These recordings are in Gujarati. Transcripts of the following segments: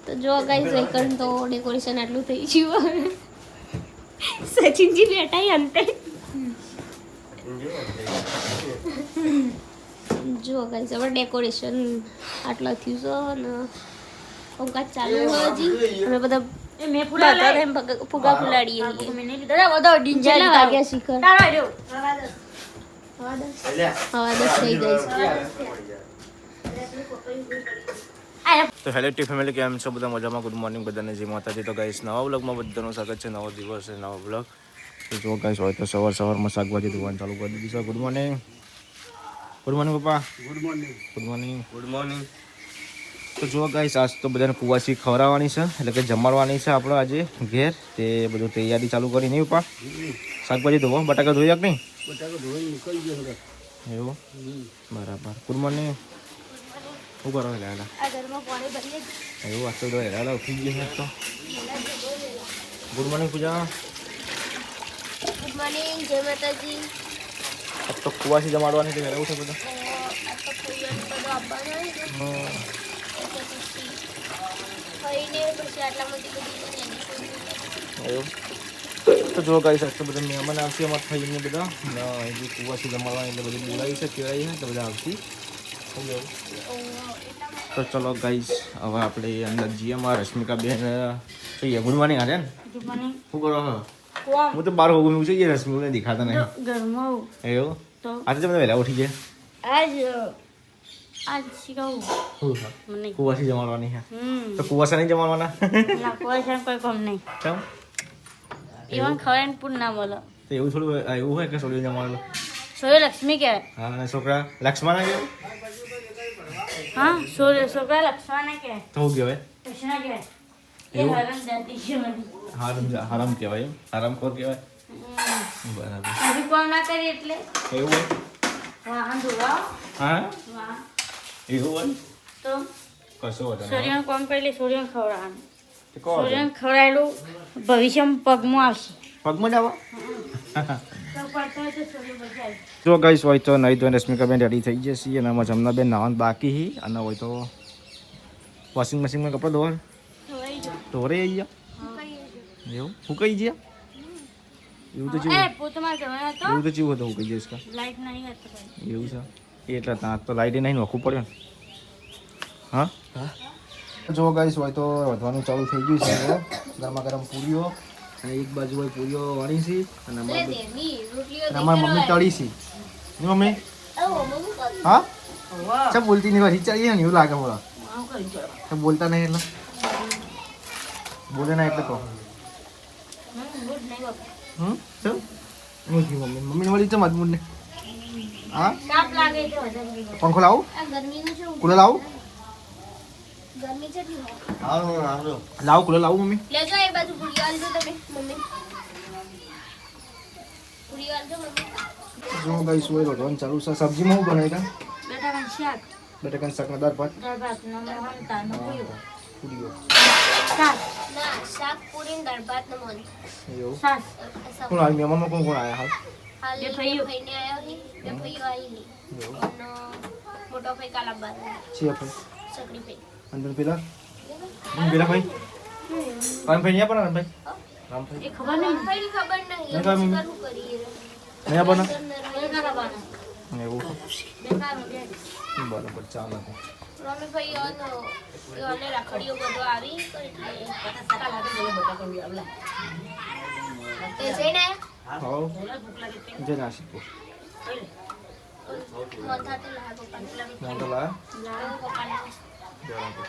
તો જો ગાઈસ એકન તો ડેકોરેશન આટલું થઈ ગયું. સચિનજી બેઠા અંતે જો ગાઈસ હવે ડેકોરેશન આટલા થયું છે અને કામકાજ ચાલુ હોય હજી અને બધા મેં ફુલા ફુગા ફુલાડીએ મેં નહીં લીધા બધા ડીંજા કેટલા વાગ્યા શીખર તારા રહ્યો હવા 10 થઈ ગઈ તો હેલો ટી ફેમિલી કેમ છો બધા મજામાં ગુડ મોર્નિંગ બધાને જય માતાજી તો ગાઈસ નવા વ્લોગમાં બધાનું સ્વાગત છે નવો દિવસ છે નવો વ્લોગ તો જો ગાઈસ હોય તો સવારમાં શાકભાજી ધોવાનું ચાલુ કરી દીધું છે ગુડ મોર્નિંગ પપ્પા ગુડ મોર્નિંગ તો જો ગાઈસ આજ તો બધાને કુવાસી ખવડાવવાની છે એટલે કે જમાડવાની છે આપણે આજે ઘેર તે બધું તૈયારી ચાલુ કરી નહીં પપ્પા શાકભાજી ધોવો બટાકા ધોઈ નહીં એવું બરાબર ગુડ મોર્નિંગ શું કરો હેલા એવું આજ તો હેલા ઉઠી ગઈ તો ગુડ મોર્નિંગ પૂજા ગુડ મોર્નિંગ જય માતાજી આજ તો કુવાસી જમાડવાની છે એવું છે બધા એવું તો જો ગાઈસ આજ તો બધા મહેમાન આવશે અમારે થઈને બધા હજી કુવાસી જમાડવાની એટલે બધી બોલાવી છે કેળાવી છે તો બધા આવતી તો ચલો ગાઈસ હવે આપણે અંદર જઈએ અમારા રશ્મિકા બેન જોઈએ ગુડ મોર્નિંગ આજે ને શું કરો હું તો બાર હોગું છું રશ્મિને દેખાતા નહીં ઘરમાં એવું તો આજે તમે વહેલા ઉઠી ગયા આજ શીખવું મને કુવાસી જમાડવાની છે તો કુવાસા નહીં જમાડવાના ના કોઈ કામ નહીં કેમ એવન ખવડાવીને પૂર ના બોલો તો એવું થોડું એવું હોય કે છોડીને જમાડેલું સોય લક્ષ્મી કહેવાય હા છોકરા લક્ષ્મણ કેવું હા છોકરા લક્ષ્મણ કહેવાય તો શું કહેવાય કૃષ્ણ કહેવાય એ એવું? હરણ જાતિ છે બધી હરામ કહેવાય એમ હરામખોર કહેવાય બરાબર હજી કોમ ના કરી એટલે એવું હોય વાહન ધોવાઓ હા વાહ એવું હોય તો કશું હોતું નહીં. સૂર્યને કોમ કરી લે સૂર્યને ખવડાવવાનું તે કહો સૂર્યને ખવડાવેલું ભવિષ્યમાં પગમાં આવશે પગમાં જ આવો તો પડતો હોય તો સૂર્ય બચાવે જો ગાઈસ હોય તો નહીં તો રશ્મિકાબેન રેડી થઈ જશે અને આમાં જમનાબેન નાવાનું બાકી હી અને હોય તો વોશિંગ મશીનમાં કપડાં ધોવા ધોરે આવી ગયા એવું સુકાઈ ગયા એવું તો એ જેવું પોતામાં જવાનો હતો એવું તો જેવું હતું સુકાઈ જઈશ લાઈટ નહીં હતી એવું છે એટલે ત્યાં તો લાઈટે નહીં નોખવું પડ્યું ને હા જો ગાઈસ હોય તો વધવાનું ચાલુ થઈ ગયું છે હવે ગરમા ગરમ પૂરીઓ અને એક બાજુ હોય પૂરીઓ વણી છે અને અમારી મમ્મી તળી છે ની મમ્મી હા ચા બોલતી નહીં વળી ચાલી ને એવું લાગે બોલા બોલતા નહીં એટલે બોલે ના એટલે કહો ચાલ હું થયું મમ્મી વળી ચમ મજબૂર ને હા તાપ લાગે છે વધારે પંખો લાવું ગરમીનું છે કુલર લાવું ગરમી છે લાવું કુલર લાવું મમ્મી લેજો એ બાજુ પૂરી આલજો તમે મમ્મી પૂરી આલજો મમ્મી જો ગાઈસ હોય રોટવાનું ચાલુ છે સબ્જીમાં શું બનાવ્યા બટાકાનું શાક બટાકાનું શાકના દાળ ભાત દાળ ભાત નમક તાનો પૂરો પૂરીઓ શાક ના શાક પૂરી ને દાળ ભાત ને મોન એવું શાક કોણ આવ્યું મહેમાનમાં કોણ કોણ આવ્યા હાલ હાલ બે બે ભાઈઓ. ભાઈને આયો હી બે ભાઈઓ આવી હી એવું અને મોટો ભાઈ કાલાબાર છે ભાઈ સગડી ભાઈ અંદર પેલા પેલા ભાઈ રામભાઈ નહીં આપણા રામભાઈ રામભાઈ એ ખબર નહીં ભાઈ ખબર નહીં નહીં ખબર મમ્મી. શું કરીએ નહીં આપણા બેકાર આવવાના એવું બેકાર બે બરાબર ચાલો રમી ભાઈ અને રાખડીઓ બધો આવી એ જઈને હા જય નાસિક મોથાથી લાયા પપ્પાને. મોટો લાયા પપ્પાને. બરાબર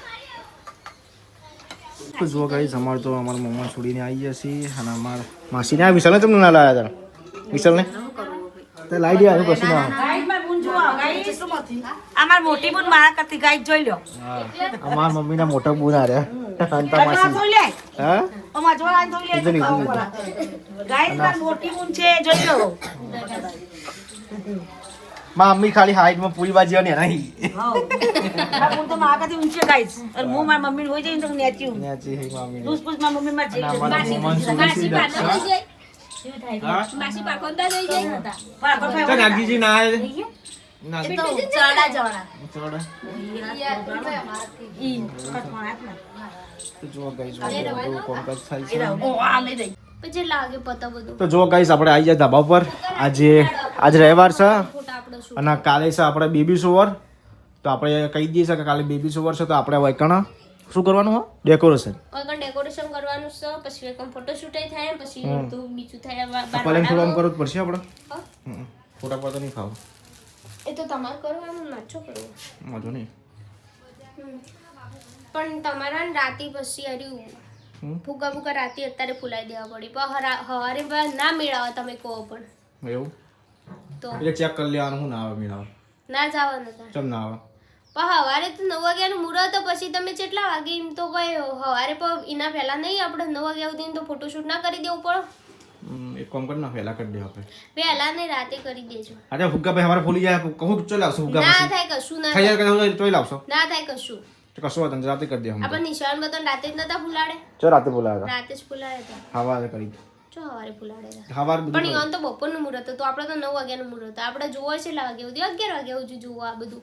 તો જો ગાઈસ અમારે તો અમારા મમ્મા છોડીને આવી જશે અને અમારા માસીને આ વિશાલને તમને ના લાયા હતા વિશાલને તે લાઈ દે આનું કશું ના અમાર મોટી બોન મારા કરતી ગાય જોઈ લો હા અમારા મમ્મીના મોટા બુન આ રહ્યા અંતા માસી લે હા અમાર જોડા જોઈ લે કીધું નહીં, કીધું ગાય માર મોટી બોન છે જોઈ લો માં મમ્મી ખાલી હાઈટમાં પૂરી બાજી ને નહીં હા બોન તો મારા કરતી ઊંચી ગાય અને હું માર મમ્મી હોઈ જઈને તો નેચી હું ન્યાચી હે મમ્મી પૂછ પૂછ માર મમ્મી માર અને જેવી અમારા મમ્મા માસી પાછળ થઈ જાય હા માસી પાખોંદા થઈ જાય પણ તો નાગજીજી ના આવે ના એ તો ચડા જવાના ચડે ઈ કટવાના ને તો જો ગાઈસ બધું કોમકાજ થાય છે ઓ આ લઈ દઈ પછી લાગે પતા બધું તો જો ગાઈસ આપણે આવી જાય ધાબા પર આજે રવિવાર છે ફોટા આપણે શું અને કાલે છે આપણે બેબી શોવર તો આપણે કહી દઈએ છે કે કાલે બેબી શોવર છે તો આપણે વૈકણા શું કરવાનું હોય ડેકોરેશન આગળ ડેકોરેશન કરવાનું છે પછી એકમ ફોટોશૂટ થાય પછી તો બીજું થાય પલંગ થોડું આમ કરવું જ પડશે આપણે હા? ફોટા પર તો નહીં ખાવ એ તો તમારે કરવાનું ના છો કરવું વાંધો નહીં પણ તમારા ને રાતે પછી હમ. ફુગા ફુગા રાતે અત્યારે ફૂલાઈ દેવા પડી પણ હવારે પણ ના મેળાવે તમે કહો પણ એવું તો એટલે ચેક કરી લેવાનું હું ના આવે મેળાવ ના જવાનું હતા ચમ ના આવે પણ હવારે તો 9 વાગ્યાનું મુહૂર્ત તો પછી તમે કેટલા વાગે એમ તો કઈ હવારે પણ એના પહેલા નહીં આપણે 9 વાગ્યા સુધી તો ફોટોશૂટ ના કરી દેવું પડે એક કામ કર ના વહેલા કરી દે આપણે પહેલા નહીં રાતે કરી દેજો અરે ફુગ્ગા ભાઈ અમારે ફૂલી જાય કહું ચોઈ લાવશો ફુગ્ગા ના પછી થાય કશું ના થઈ થાય જાય ચોઈ લાવશો ના થાય કશું તો કશું વાંધો નહીં રાતે કરી દે આપણે નિશાન બતન રાતે જ નતા ફૂલાડે ચો રાતે બોલાવ્યા રાતે જ ફૂલાડે હતા હવારે કરી જો હવારે ફૂલાડે હતા હવાર પણ બધું ઈવન તો બપોરનું મુહૂર્ત હતું આપણે તો 9 વાગ્યાનું મુહૂર્ત હતું આપણે જોવા કેટલા વાગે સુધી 11 વાગ્યા સુધી જોવા આ બધું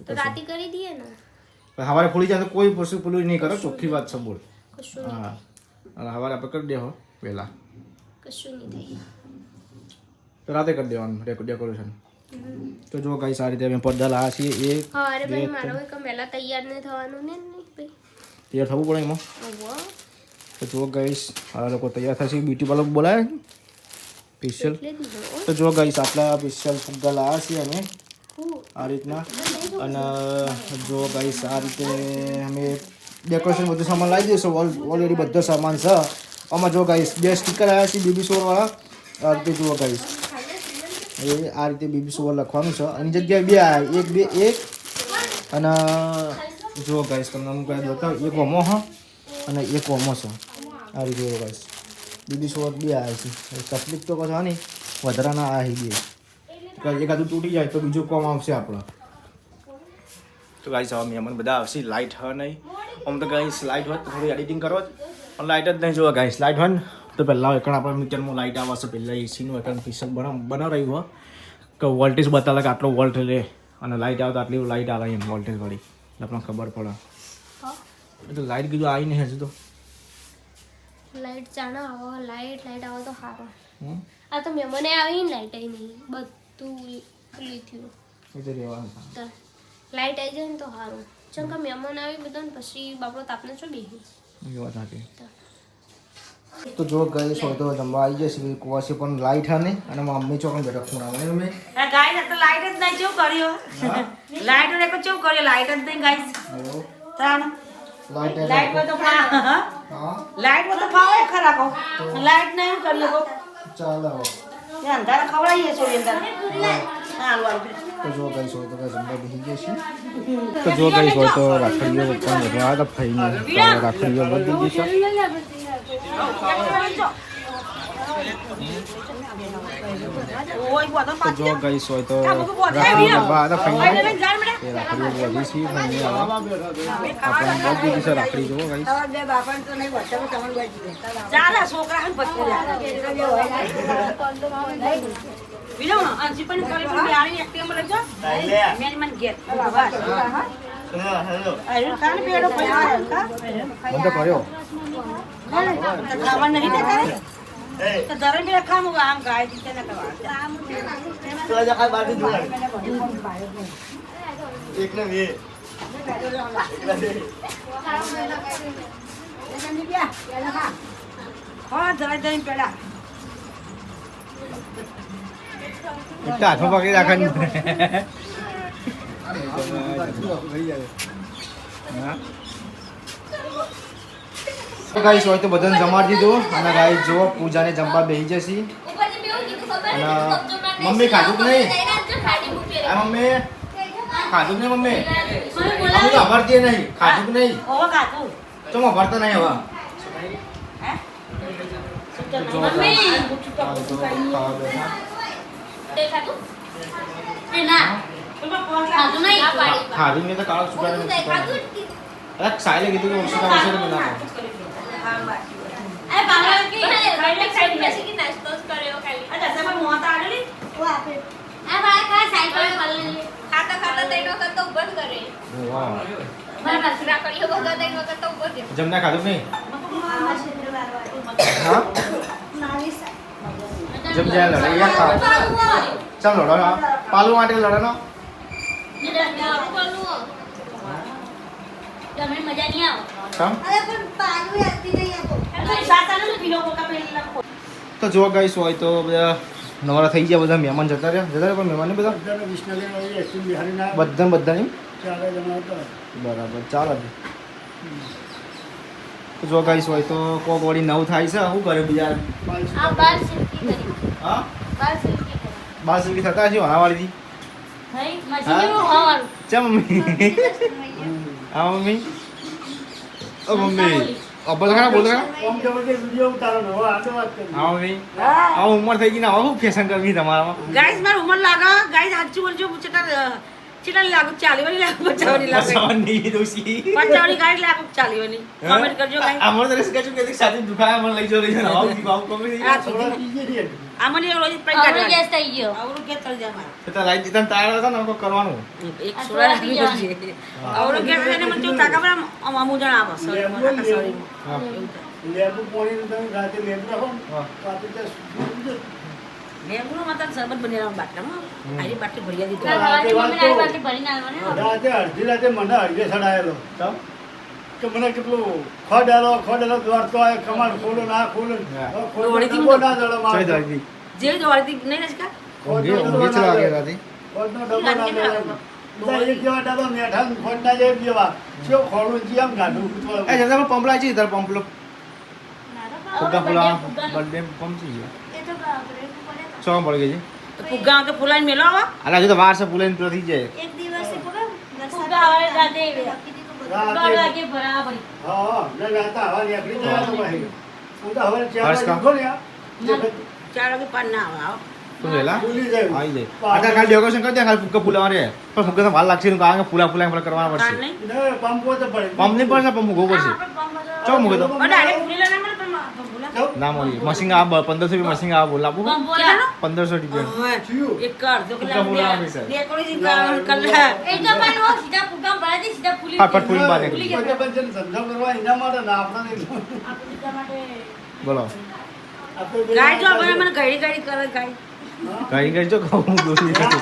તો રાતે કરી દઈએ ને હવારે ફૂલી જાય તો કોઈ પશુ પેલું નહીં કરો ચોખ્ખી વાત છે બોલ કશું હા અને હવારે આપણે કરી દેવો વહેલા કશું નહીં થાય તો રાતે કરી દેવાનું ડેકોરેશન તો જો ગાઈસ આ રીતે અમે પડદા લાવ્યા છીએ એક હા અરે ભાઈ મારો એક પહેલા તૈયાર નહીં થવાનું ને નહીં ભાઈ તૈયાર થવું પડે એમાં ઓહો તો જો ગાઈસ આ લોકો તૈયાર થશે બ્યુટી પાર્લર બોલાય સ્પેશિયલ એટલે દીધો તો જો ગાઈસ આટલા સ્પેશિયલ ફુગ્ગા લાવ્યા છીએ અમે આ રીતના અને જો ગાઈસ આ રીતે અમે ડેકોરેશન બધું સામાન લાવી દઈશું ઓલરેડી બધો સામાન છે આમાં જો ગાઈસ 2 સ્ટીકર આવ્યા છે બેબી શોર વાળા આ રીતે જુઓ ગાઈસ એ આ રીતે બેબી શોર લખવાનું છે એની જગ્યાએ 2 આવ્યા એક અને જુઓ ગાઈસ તમને હું કહી દઉં એક ઓમો હ અને એક ઓમો છે આ રીતે જુઓ ગાઈસ બેબી શોર 2 આવ્યા છે તકલીફ તો કશો નહીં વધારાના આ બે એકાદું તૂટી જાય તો બીજું કોમ આવશે આપણે તો ગાઈસ હવે મહેમાન બધા આવશે લાઇટ હ નહીં આમ તો ગાઈસ લાઇટ હોત તો થોડી એડિટિંગ કરો પણ લાઇટ જ નહીં જોવા ગાઈસ લાઇટ હોય ને તો પહેલાં એકણ આપણે મીટરમાં લાઇટ આવશે પહેલાં એસીનું એકણ સ્પેશિયલ બનાવ્યું હોય કે વોલ્ટેજ બતાવે કે આટલો વોલ્ટ લે અને લાઇટ આવે તો આટલી લાઇટ આવે એમ વોલ્ટેજ વાળી એટલે આપણને ખબર પડે એટલે લાઇટ કીધું આવી નહીં હજુ તો લાઈટ ચાણા આવો લાઈટ આવો તો સારું હમ આ તો મહેમાને આવી ને લાઈટ આવી નહીં બધું લીધું એ તો રહેવાનું તો લાઈટ આવી જાય ને તો સારું ચમ કે મહેમાન આવી બધા ને પછી બાપડો તાપને છો બેસી એ વાત હતી તો જો ગઈશ હોય તો જમવા આવી જશે કુવાસી પણ લાઇટ હા નહીં અને મમ્મી ચોકન બેઠા ખૂણ આવે મેં ગાઈસ તો લાઈટ જ નહીં કેવું કર્યો લાઈટ ને કેવું કર્યો લાઈટ જ નહીં ગાઈસ તાણ લાઈટ માં તો હા લાઈટ માં તો ફાવે ખરા કહો લાઈટ નહીં કર્યો કહો ચાલો એ અંધારા ખવડાવીએ છો અંદર હા હાલવા તો જો ગઈશ હોય તો જમવા બેસી જશે તો જો ગઈશ હોય તો રાખડીઓ પણ વધવા તો ફઈને રાખડીઓ બધી જશે ઓય બોતો તો જો ગઈશ હોય તો રાખડીઓ વધવા તો ફઈને એ રાખડીઓ વધી છે ફઈને આપણે બધી જશે રાખડી જો ગઈશ ચાલા છોકરા હન પછી વિલો અંજી પણ કરી પણ આરી એક્ટિવ માં લેજો મેન મન ગેટ હેલો આયુ કાન પેડો પૈસા કા બંધ કર્યો ખાવા નહીં દેતા તો દરે બે ખામું આમ ગાય દીતે ન કરવા તો આજે કાલ બાકી જોડે એક ને બે હા દરે દરે પેડા એક હાથમાં પકડી રાખવાની તો ગાઈસ હોય તો બધાને જમાડી દીધું અને ગાઈસ જો પૂજાને જમવા બેસી જશે અને મમ્મી ખાધું કે નહીં આ મમ્મી ખાધું કે નહીં મમ્મી મમ્મી તો અભરતી નહીં ખાધું કે નહીં ઓવા કાતું ચમ અભરતા નહીં હવે હે ખાધું નહીં તો કાળો સુકાડે અરે સાયલે કીધું કે ઓછું કામ છે ને બનાવો અરે તમે મોતા આડલી ખાતા ખાતા ત્રણ વખત તો ઉભો જ કરે. વાહ રાખડીઓ બધા ત્રણ વખત તો ઉભો કરે. જમના ખાધું નહીં હા જમ જાય લડે યા ખા ચમ લડો ના પાલુ માટે લડો નો મજા નહીં આવે ચમ અરે પણ પાલું યાદથી નહીં આપો. તો જો ગાઈસ હોય તો બધા નવરા થઈ ગયા બધા મહેમાન જતા રહ્યા પણ મહેમાન બધા બધાની બરાબર ચાલો તો જો ગાઈસ હોય તો કોક વળી નવ થાય છે શું કરે બીજા આ બાર સિલ્કી કરી. હા બાર સિલ્કી કરી. 12 સુધી થતા હશે વાળીથી ચા મમ્મી હા મમ્મી ઓ મમ્મી અબ્બા ખાના બોલ ખરા હા મમ્મી આ ઉંમર થઈ ગઈ ને હવે શું ફેશન કરવી તમારામાં ગાઈસ માર ઉમર લાગે ગાઈસ સાચું બોલજો ચેટલા લાગુ 40 વાળી લાગુ 50 વાળી લાગે સવાની દોશી 50 વાળી ગાઈસ લાગુ 40 વાળી કમેન્ટ કરજો ગાઈસ આમર તો રેસ કચું કે સાથે દુખાય મને લઈ જો આવું કોમેડી આ આમને એવો લોજી પ્રાઇસ કાઢવા ગેસ થઈ ગયો આવરું કે તળ જા માર તો લાઈ દીધા તાળ હતા ને કરવાનું એક સોડા થઈ ગયો આવરું કે એને મને જો તાકા પર અમુ જણ આવો સોરી હા લેબુનો મતલબ શરબત બનેલા બાટલામાં આરી બાટલી ભરી દીધો મને કેટલું ખોડાલો દ્વારતો આવે કમાડ ખોલો ના ખોલો ચાઈ દાદી જે દોડતી નહીં રસકા ઊંઘે ચલા ગયા દાદી ખોડનો ડબ્બો ના દેવાનો એક જેવા ડબ્બા મેઠા ખોડના જે જેવા કેવો ખોડું છે આમ ગાડું એ જંદા પંપલા છે તાર પંપલો ફુગ્ગા ફુલા બર્થડે પંપ છે એ તો બાપરે પડે. સોમ પડી ગઈ છે ફુગ્ગા કે ફુલાઈને મેલો આવા આલા જો તો વાર છે ફૂલેન તો થઈ જાય એક દિવસે પકડ. ફુગ્ગા આવે રાતે રાતે વાગે બરાબર હા ને રાતા હવા નીકળી જાય તો ભાઈ હું તો હવે હર્ષ કા? ચાર ખોલ યા 4 વાગે પાન ના આવે આવો તો વેલા ભૂલી જાય આવી જાય આટા ખાલી ડેકોરેશન કરી દે ખાલી ફુગ્ગા ફુલાવા રે પણ ફુગ્ગા તો વાર લાગશે ને કારણ કે ફુલા ફુલા કરવાના કાન પડશે નહીં ને પંપો તો પડે પંપ નહીં પડશે પંપ ગો પડશે ચો મૂકે તો પણ ડાયરેક્ટ ફુલેલા ના મળે પણ ફુલા ના મળી મશીન આ 1500 રૂપિયા મશીન આ બોલ આપું કેટલાનો 1500 રૂપિયા એક કર દો ફુગ્ગા ફુલાવા પૈસા. ડેકોરેશન કલર સીધા ફુગ્ગા ભરાતી સીધા ફૂલી ફટફટ ફૂલી બાર નીકળી બધે બંધન ધંધો કરવા એના માટે ના આપણે નહીં. બોલો આપણે બે ગાય જો મને ઘડી ઘડી કરે ગાય ગાડી ગાડી જો કહું દોરી કાલ તો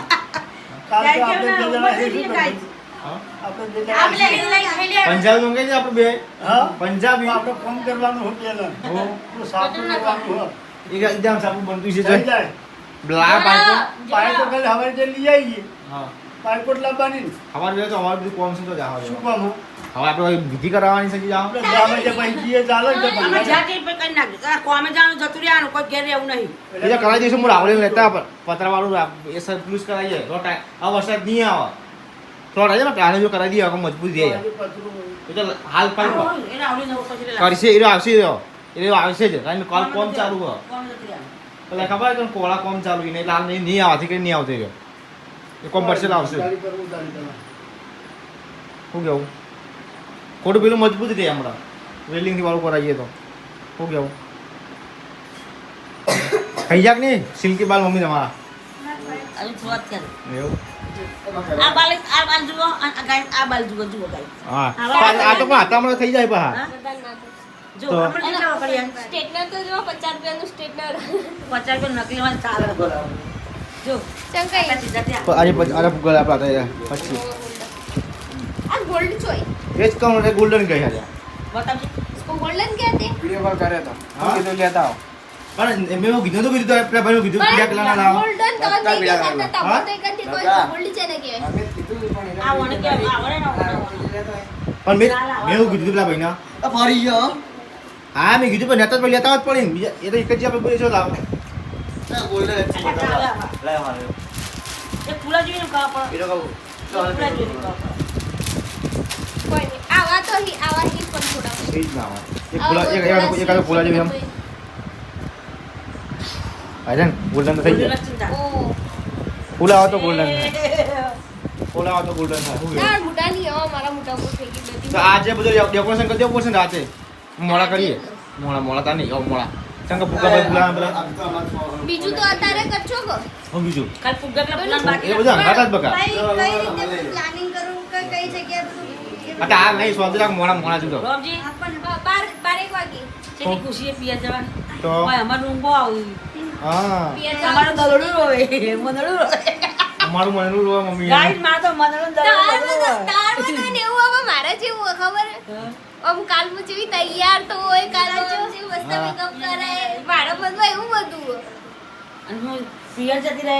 ગાય આપણે બે કેવું જણા ના હેઠું ગાય હા આપણે બે આપણે જણા લઈ ખાઈ લે પંજાબી મંગાઈ છે આપણે બે હા પંજાબી આપણે ફોન કરવાનું હોય પેલા હો તો સાપું કરવાનું હોય એક એકદમ સાપુ બનતું છે થઈ જાય બ્લા પાઇપ પાય તો કાલે હવે જે લઈ આવીએ હા પાયપોટ લાવવાની ને. અમાર જો તો અમાર બધું કોમ છે તો જાવ શું કામ હો? હવે આપણે વિધિ કરાવવાની છે જાવ આપણે ગામે જે પછી જઈએ ચાલે ને તો અમે ભંગાર. જાતે પર કઈ નાખ આ કોમે જાણું જતું રહેવાનું કોઈ ઘેર રહેવું નહીં એટલે કરાવી દઈશું હું રાવળી લેતા પતરા વાળું એ સર પ્લુસ કરાવીએ તો આ વરસાદ નહીં આવે થોડા છે ને પ્લાને જો કરાવી દઈએ આખો મજબૂત દે પાછું એટલે હાલ પાઇપ એને આવડી નવું પછી લે કરશે એ આવશે એ આવશે જ કારણ કે કોલ કોમ ચાલુ હોય કોમ જતી રહેવાનું એટલે ખબર છે કે કોળા કોમ ચાલુ નહીં એટલે હાલ નહીં આવવાથી કઈ નહીં આવતો એ કોમ પરસેલ આવશે ઉધારી કરવું, ઉધારી કરવું. શું કેવું ખોટું પેલું મજબૂત રહે હમણાં વેલ્ડિંગથી વાળું કરાવીએ તો શું કેવું થઈ જાક નહીં સિલ્કી બાલ મમ્મી તમારા હજુ શરૂઆત કરે એવું આ બાલ જુઓ આ ગાય આ બાલ જુઓ ગાય હા આ તો પણ હાથામાં થઈ જાય પા જો તો- આપણે કેટલા વાપરીએ સ્ટ્રેટનર તો જો 50 રૂપિયાનું સ્ટ્રેટનર. 50 રૂપિયા નકલી માં ચાલે જો ચંકાઈ. આટલા સીધા થયા. આજે અરે ગળા આપણા થઈ પછી આ ગોલ્ડ ચોય. એ જ કહું ને ગોલ્ડન કહી આજે બતાવજે इसको गोल्डन कहते हैं. वीडियो कॉल करे तो हाँ? कીધું લેતા આવો પણ મેં એવું કીધું તો પેલા ભાઈ કીધું પીડા પેલા ના લાવો गोल्डन तो બધા नहीं પીળા कहता था. हाँ? वो तो कहते कोई બધા. गोल्ड છે ને કે. અમે કીધું પણ એને આ વણ કે આવડે ને લેતા પણ મેં એવું કીધું પેલા ભાઈ ના ફરી ગયો હા મેં કીધું પણ નેતા જ લેતા જ પડે ને બીજા એ તો એક જ આપણે બોલે છો લાવ ગોલ્ડન એ ફૂલા જોઈને ખાવા પડે ફૂલા જોઈને ખાવા પડે કોઈ નહીં. આવા તો આવા હી પણ થોડા. એ જ ના આવે એક ફૂલા એક ફૂલા જેવી એમ આજે ને ગોલ્ડન તો થઈ જાય ચિંતા ઓ ફૂલા આવે તો ગોલ્ડન થાય ફૂલા આવે તો ગોલ્ડન થાય શું ના મોટા નહીં હો મારા મોટા બહુ થઈ ગઈ બધી. તો આજે બધું ડેકોરેશન કરી દેવું પડશે ને રાતે મોડા કરીએ મોડા તા નહીં મોડા ચંગા ફુગ્ગા ભાઈ પેલા બીજું તો અત્યારે કરશો કો હું બીજું કાલ ફુગ્ગા પેલા ફૂલાને બાકી એ બધા હંગાત જ બકા કઈ રીતે પ્લાનિંગ કરું કે કઈ જગ્યાએ આ આ નહીં સોદરા મોણા જુદો રોમજી બાર 1 વાગે જેની ખુશી પિયા જવાનું તો ઓય અમારું ઊંઘો આવું હા અમારું દલડું રોવે મંદડું રોવે અમારું મનનું રોવા મમ્મી ગાઈસ માં તો મંદડું દલડું રોવે તાર બધા ને એવું હવે મારા જેવું ખબર આમ કાલ હું જેવી તૈયાર તો હોય કાલ જેવી મસ્ત મેકઅપ કરે મારા મનમાં એવું બધું અને હું પિયર જતી રહે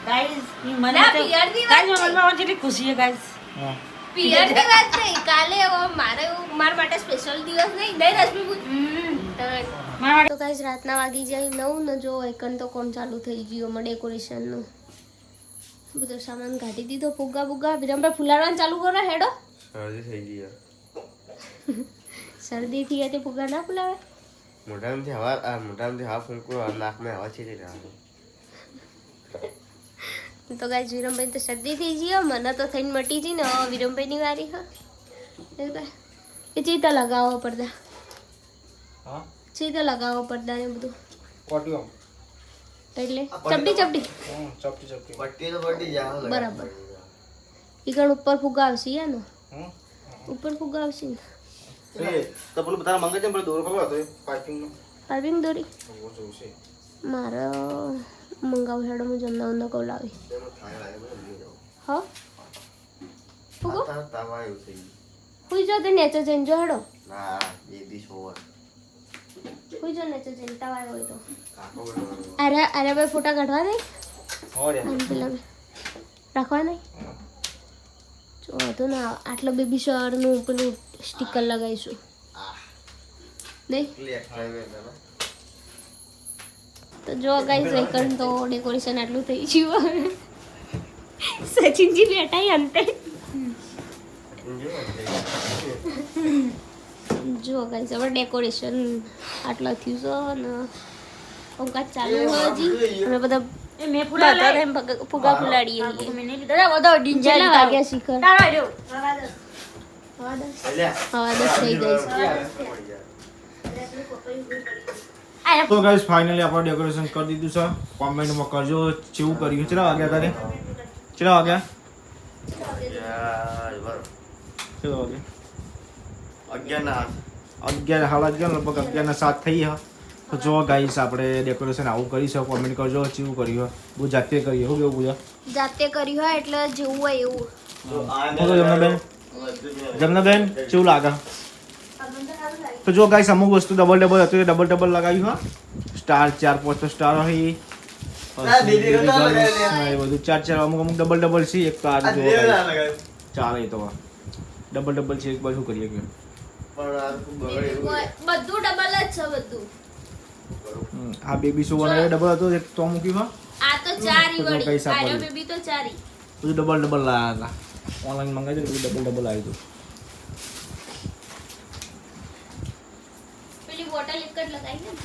ગાઈસ મને ના, તો પિયરની વાત ગાઈસ નહીં. મનમાં જેટલી ખુશી છે ગાઈસ હા પિયરની વાત નહીં કાલે હવે મારા માટે સ્પેશિયલ દિવસ નહીં રશ્મિ તો ગાઈસ રાતના વાગી જાય 9 ને જો એકન તો કોમ ચાલુ થઈ ગયું માં ડેકોરેશનનું બધો સામાન કાઢી દીધો ફુગ્ગા બુગ્ગા વિરમભાઈ ફુલાડવાનું ચાલુ કરો હેડો શરદી થઈ ગઈ શરદી થી હતી ફુગ્ગા ના ફુલાવે મોટામાંથી હવા ફૂંકવો નાકમાં હવા છીરી રહ્યા તો ગાઈસ વિરમભાઈ તો શરદી થઈ ગઈ મને તો થઈને મટી ગઈ ને હવે વિરમભાઈની વારી હા એવું કાંઈ એ ચીતા લગાવો પડદા હા ચીતા લગાવો પડદા ને બધું કોટ્યો એટલે ચપટી ચપટી ચપટી ચપટી પટ્ટી તો પટ્ટી જા બરાબર ઈકણ ઉપર ફુગા આવશે યાનો ઉપર ફુગા આવશે ને તો પેલું બધા મંગે છે પણ દોર ખબર હતો પાર્કિંગ નો પાર્કિંગ દોરી ઓ જોઉં છે મારે મંગાવ હેડો હું જમના ઉન્નો કહું લાવી હા ફુગો હુઈ જો તે નેચે જઈને જો હેડો હુઈ જો નેચે જઈને તવાય હોય તો અરે ભાઈ ફોટા કાઢવા નહીં ઓરે આમ પેલા બે. રાખવા નહીં જો તો ના આટલો બેબી શોરનું પેલું સ્ટીકર લગાવીશું નહીં તો જો ગાઈસ એકન તો ડેકોરેશન આટલું થઈ ગયું સચિનજી બેઠા અંતે જો ગાઈસ હવે ડેકોરેશન આટલા થયું છે ને કામકાજ ચાલુ હોય હજી અમે બધા એ મે ફૂલા બધા લે એમ ફુગા ફુલાડીએ છીએ. મેને લીધા બધો ડીંજા કેટલા વાગ્યા શિખર તારો જો હવા 10 થઈ ગઈ છે તો ગાઈસ ફાઇનલી આપણે ડેકોરેશન કરી દીધું છે કોમેન્ટમાં કરજો કેવું કર્યું કેટલા વાગ્યા તારે કેટલા વાગ્યા કેટલા વાગ્યા 11:30 લગભગ 11:07 થઈ હા તો જો ગાઈસ આપણે ડેકોરેશન આવું કરી છે કોમેન્ટ કરજો કેવું કર્યું બહુ જાતે કરીએ શું કેવું પૂજા જાતે કર્યું હોય એટલે જેવું હોય એવું બોલો જમનાબેન કેવું લાગે તો જો ગાઈસ અમુક વસ્તુ ડબલ હતું એ ડબલ લગાવ્યું હા સ્ટાર 4-5 સ્ટાર હોય પછી એ બધું 4 અમુક ડબલ છે એક તો આ જો ચાલે તો ડબલ છે એક બાજુ કરીએ કે બધું ડબલ જ છે બધું આ બેબી શો વાળો ડબલ હતો એક તો મૂક્યું આ તો ચારી તો વળી પૈસા આર્યો પડી. બેબી તો ચારી બધું ડબલ લાયા હતા ઓનલાઈન મંગાવ્યું બધું ડબલ આવ્યું હતું પેલી બોટલ એક જ લગાવી ને